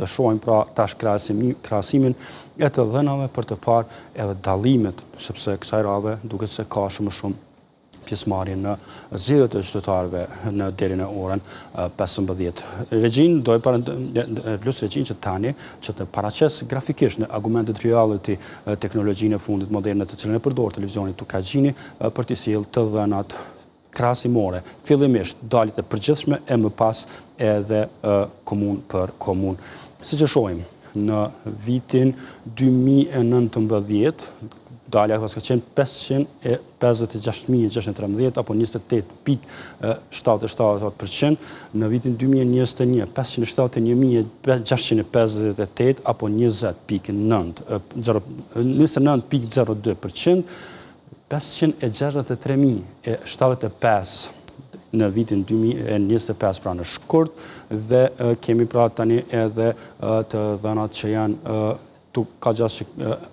të shohim pra tash krahasimin e të dhënave për të parë edhe dallimet, sepse kësaj radhe duket se ka shumë pjesëmarrje në zgjedhjet e qytetarëve në deri në orën 15. Regjin do luts Regjin që tani që të paraqes grafikisht në augmented reality teknologjinë e fundit moderne të cilën e përdor televizioni Tukagjini për të sjellë të dhënat krahasimore, fillimisht daljet e përgjithshme e më pas edhe komunë për komunë. Siç e shohim në vitin 2019 dalja ka qenë 556.613 apo 28.77%, në vitin 2021 571.658 apo 29.02%, 563.075 në vitin 2025 pra në shkurt, dhe kemi pra tani edhe të dhënat që janë ka gjasë që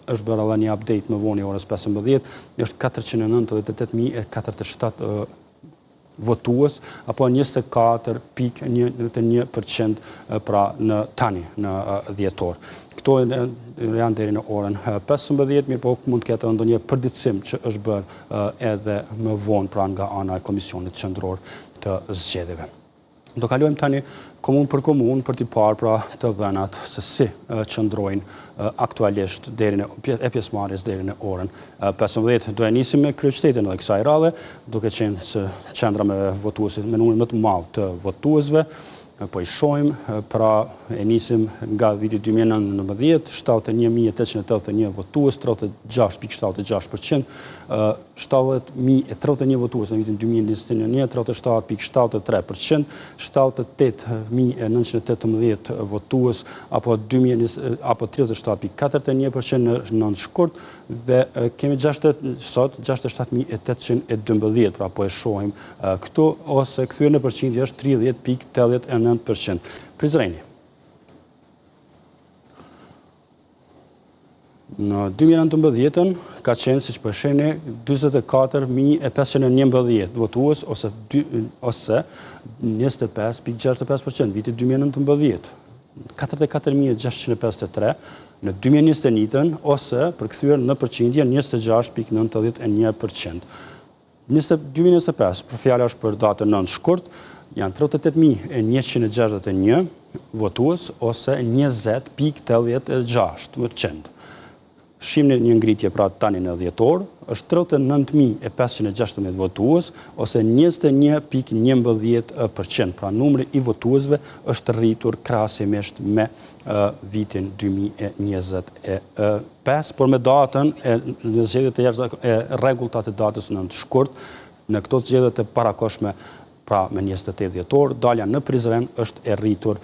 është bërë edhe një update më vonë i orës 15, është 498.047 votues, apo 24.11% pra në tani, në dhjetor. Këto janë deri në orën 15, mirë po mund të ketë ndonjë përditësim që është bërë edhe më vonë pra nga ana e Komisionit Qendror të Zgjedhjeve. Do kalojmë tani komunë për komunë për t'i parë pra të dhënat se si qëndrojnë aktualisht e pjesëmarrjes deri në orën 15. Do e nisim me kryeqytetin edhe kësaj radhe, duke qenë se qendra me votuesit me numrin më të madh të votuesve. Po i shohim, pra e nisim nga viti 2019, 71.881 votues, 36.76%, 70.031 votues në vitin 2021, 37.73%, 78.918 votues, apo 37.41% në nëntë shkurt, dhe kemi sot 67.812, pra po e shohim këtu, ose kthyer në përqindje është 30.89%. Prizreni. Në 2019 ka qenë, siç po shihni, 44.511 votues ose 25.65%, viti 2019. 44.653 në 2021 ose përkthyer në përqindje 26.91%. 2025, për fjala është për datën 9 shkurt, janë 38.161 votues ose 20.86%. Shihni një ngritje pra tani në dhjetor, është 39.516 votues ose 21.11%, pra numri i votuesve është rritur krahasimisht me vitin 2025, por me datën e zgjedhjet e rregullta të datës 9 shkurt, në këto zgjedhje të parakoshme pra me 28 dhjetor, dalja në Prizren është e rritur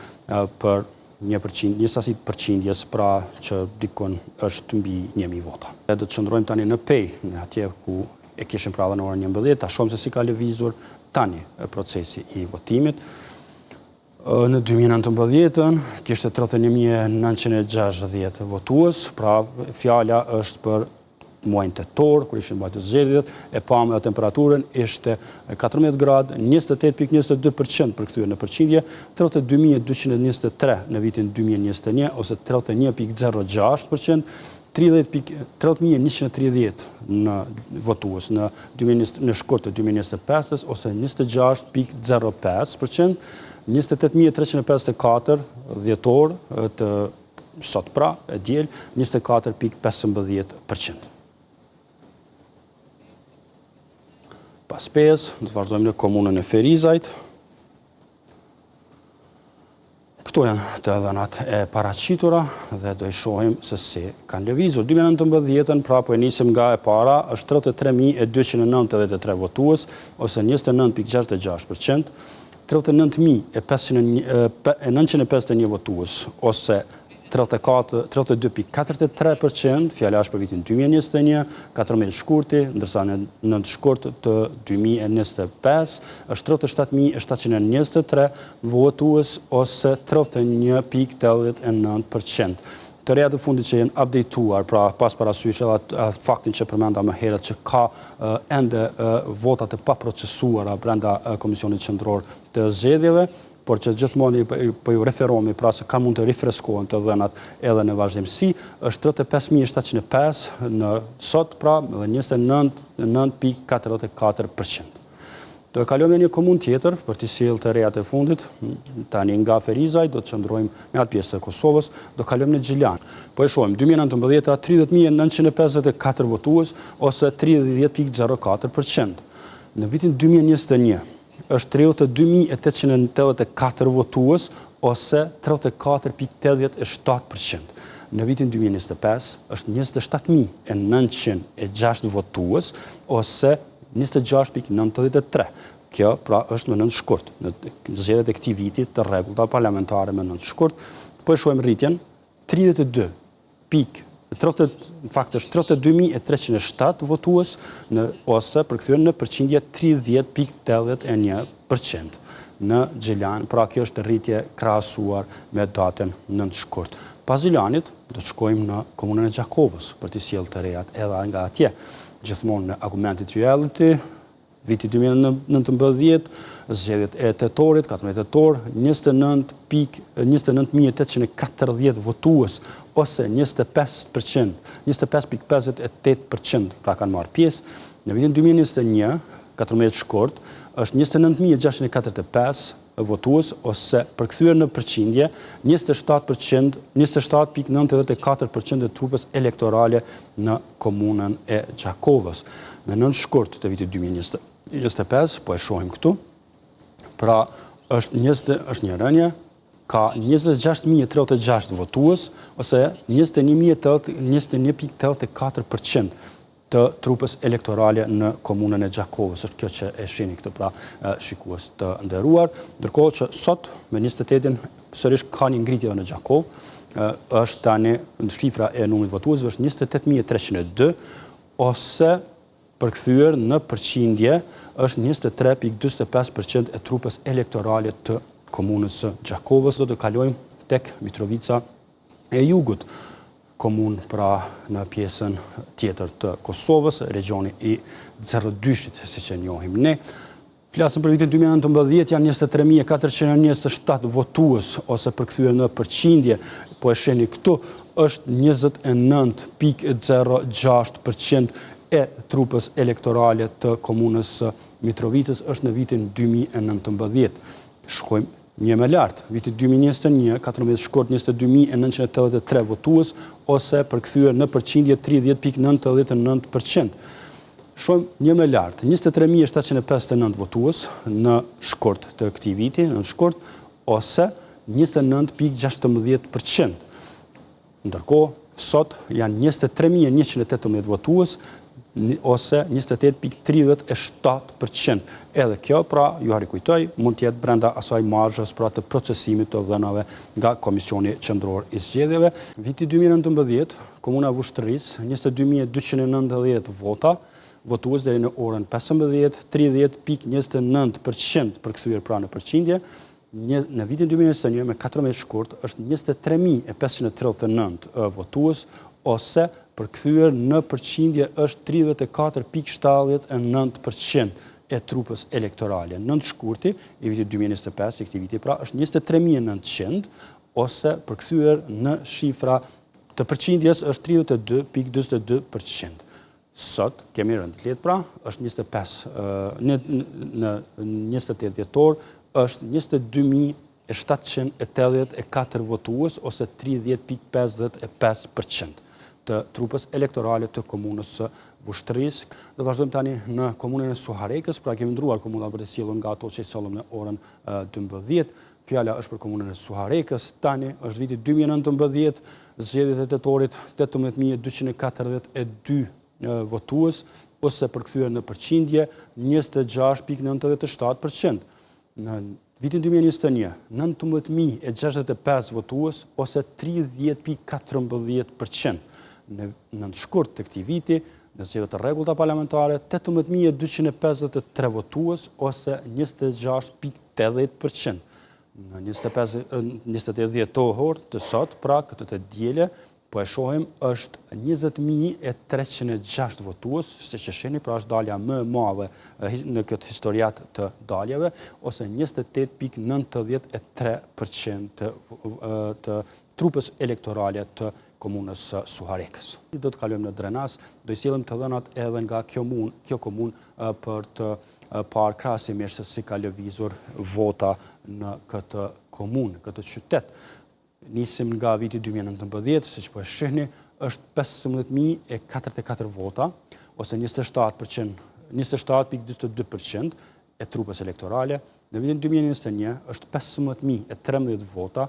për një sasi përqindjes pra që dikon është mbi 1.000 vota. Do të qëndrojmë tani në Pej, në atje ku e kishim pra dhe në orën 11, ta shohim se si ka lëvizur tani procesi i votimit. Në 2019 kishte 31.960 votues, pra fjala është për muajin tetor, kur ishin mbajtur zgjedhjet, e pamë edhe temperaturën ishte 14 gradë, 28.22% përkthyer në përqindje, 32.223 në vitin 2021 ose 31.06%, 30.130 në votues në shkurt të 2025 ose 26.05%, 28.354 dhjetor të sot pra e diel 24.15%. Pas Pejës, do të vazhdojmë në komunën e Ferizajt. Këto janë të dhënat e paraqitura dhe do i shohim se si kanë lëvizur. 2019, pra po e nisim nga e para, është 33.293 votues ose 29.66%, 39.951 votues ose 32.43%, fjala është për vitin 2021, 14 shkurti, ndërsa në 9 shkurt të 2025 është 37.723 votues ose 31.89%. Të reja të fundit që jenë updateuar, pra pas parasysh edhe faktin që përmenda më herët që ka ende votat e paprocesuara brenda Komisionit Qendror të Zgjedhjeve, por që gjithmonë po ju referohemi pra se ka mund të rifreskohen të dhënat edhe në vazhdimsi, është 35.705 në sot pra dhe 29.44%. Do e kalojmë në një komunë tjetër për të sjellë të rejat e fundit, tani nga Ferizaj, do të qëndrojmë në atë pjesë të Kosovës, do kalojmë në Gjilan. Po e shohim, 2019 30.954 votues ose 30.04%. Në vitin 2021 është 32.884 votues ose 34.87%. Në vitin 2025 është 27.906 votues ose 26.93. Kjo pra është me nënt shkurt. Në zgjedhjet e këtij viti të rregullta parlamentare me nënt shkurt, po e shohim rritjen 32.307 votues ose përkthyer në përqindje 30.81% në Gjilan. Pra kjo është rritje krahasuar me datën nënt shkurt. Pas Gjilanit do të shkojmë në komunën e Gjakovës për të sjellë të rejat edhe nga atje. Gjithmonë me argumentit reality, viti 2019, zgjedhjet e tetorit, 14 tetor, 29.840 votues ose 25.58% pra kanë marrë pjesë. Në vitin 2021, 14 shkurt, është 29.645 votues ose përkthyer në përqindje 27.94% e trupës elektorale në komunën e Gjakovës. Në nënt shkurt të vitit 2025, po e shohim këtu, pra është një rënje, ka 26.036 votues ose 21.84% të trupës elektorale në komunën e Gjakovës. Është kjo që e shihni këtë pra shikues të nderuar. Ndërkohë që sot me 28-in sërish ka një ngritje në Gjakovë, është tani në shifra e numrit votuesve është 28.302 ose përkthyer në përqindje është 23.45% e trupës elektorale të komunës së Gjakovës. Do të kalojmë tek Mitrovica e Jugut, komunë pra në pjesën tjetër të Kosovës, regioni i Zerëdyshit, si që njohim ne. Flasëm për vitin 2019, janë 23.427 votues ose përkthyer në përqindje, po e shihni këtu, është 29.06% e trupës elektorale të komunës Mitrovicës është në vitin 2019. Shkojmë një më lartë, vitit 2021, 14 shkurt 22.983 votues ose përkthyer në përqindje 30.99%. Shohim një më lartë, 23.759 votues në shkurt të këtij viti, në shkurt ose 29.16%. Ndërkohë, sot janë 23.118 votues ose 28.37%. Edhe kjo, pra, ju harikujtoj, mund tjetë brenda asaj marzhës pra të procesimit të dhënave nga Komisioni Qendror i Zgjedhjeve. Viti 2019, Komuna Vushtërisë, 22.290 vota, votues deri në orën 15, 30.29% përkthyer pra në përqindje. Në vitin 2021 me 14 shkurt është 23.539 votues ose përkthyer në përqindje është 34.79% e trupës elektorale. Nënt shkurti i vitit 2025, i këtij viti pra, është 23.900 ose përkthyer në shifra të përqindjes është 32.42%. Sot kemi rëndë letë pra, është 28 dhjetor, është 22.784 votues ose 30.55% të trupës elektorale të komunës së Vushtërisë. Do vazhdojmë tani në komunën e Suharekës, pra kemi ndruar komunat për të sjellur nga ato që i sollëm në orën 12. Fjala është për komunën e Suharekës. Tani është viti 2019, zgjedhjet e tetorit 18.242 votues ose përkthyer në përqindje 26.97%. Në vitin 2021, 19.065 votues ose 30.14%. Në nënt shkurt të këtij viti, në zgjedhjet e rregullta parlamentare, 18.253 votues ose 26.80%. Në 28 dhjetor të sot, pra këtë të diele, po e shohim është 20.306 votues, se që sheni, pra është dalja më e madhe në këtë historiat të daljeve, ose 28.93% të trupës elektorale të komunës Suharekës. Do të kalojmë në Drenas, do i sillim të dhënat edhe nga kjo komunë për të parë krahasimisht se si ka lëvizur vota në këtë komunë, këtë qytet. Nisim nga viti 2019, siç po e shihni, është 15.044 vota, ose 27.42% e trupës elektorale. Në vitin 2021 është 15.013 vota,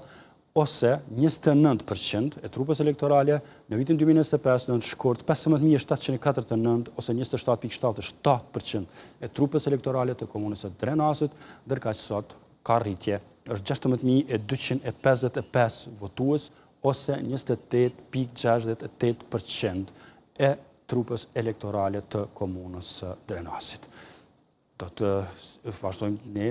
ose 29% e trupës elektorale. Në vitin 2025 në shkurt 15.749, ose 27.77% e trupës elektorale të komunës së Drenasit, ndërkaq sot ka rritje, është 16.255 votues, ose 28.68% e trupës elektorale të komunës së Drenasit. Do të vazhdojmë ne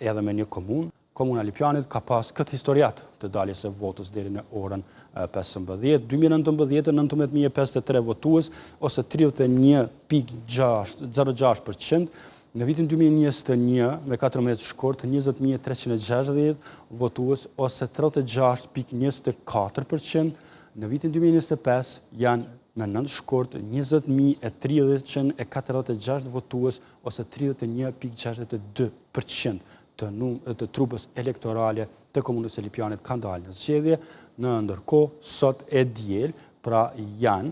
edhe me një komunë. Komuna Lipjanit ka pas këtë historiat të daljes së votës deri në orën 15. 2019, 19.053 votues, ose 31.06%. Në vitin 2021, me 14 shkurt, 20.360 votues, ose 36.24%. Në vitin 2025, janë me 9 shkurt, 20.346 votues, ose 31.62% të trupës elektorale të komunës së Lipjanit kanë dalë në zgjedhje. Në ndërkohë, sot e diel, pra janë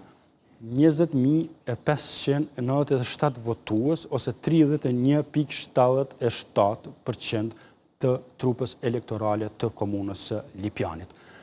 20.597 votues, ose 31.77% të trupës elektorale të komunës së Lipjanit.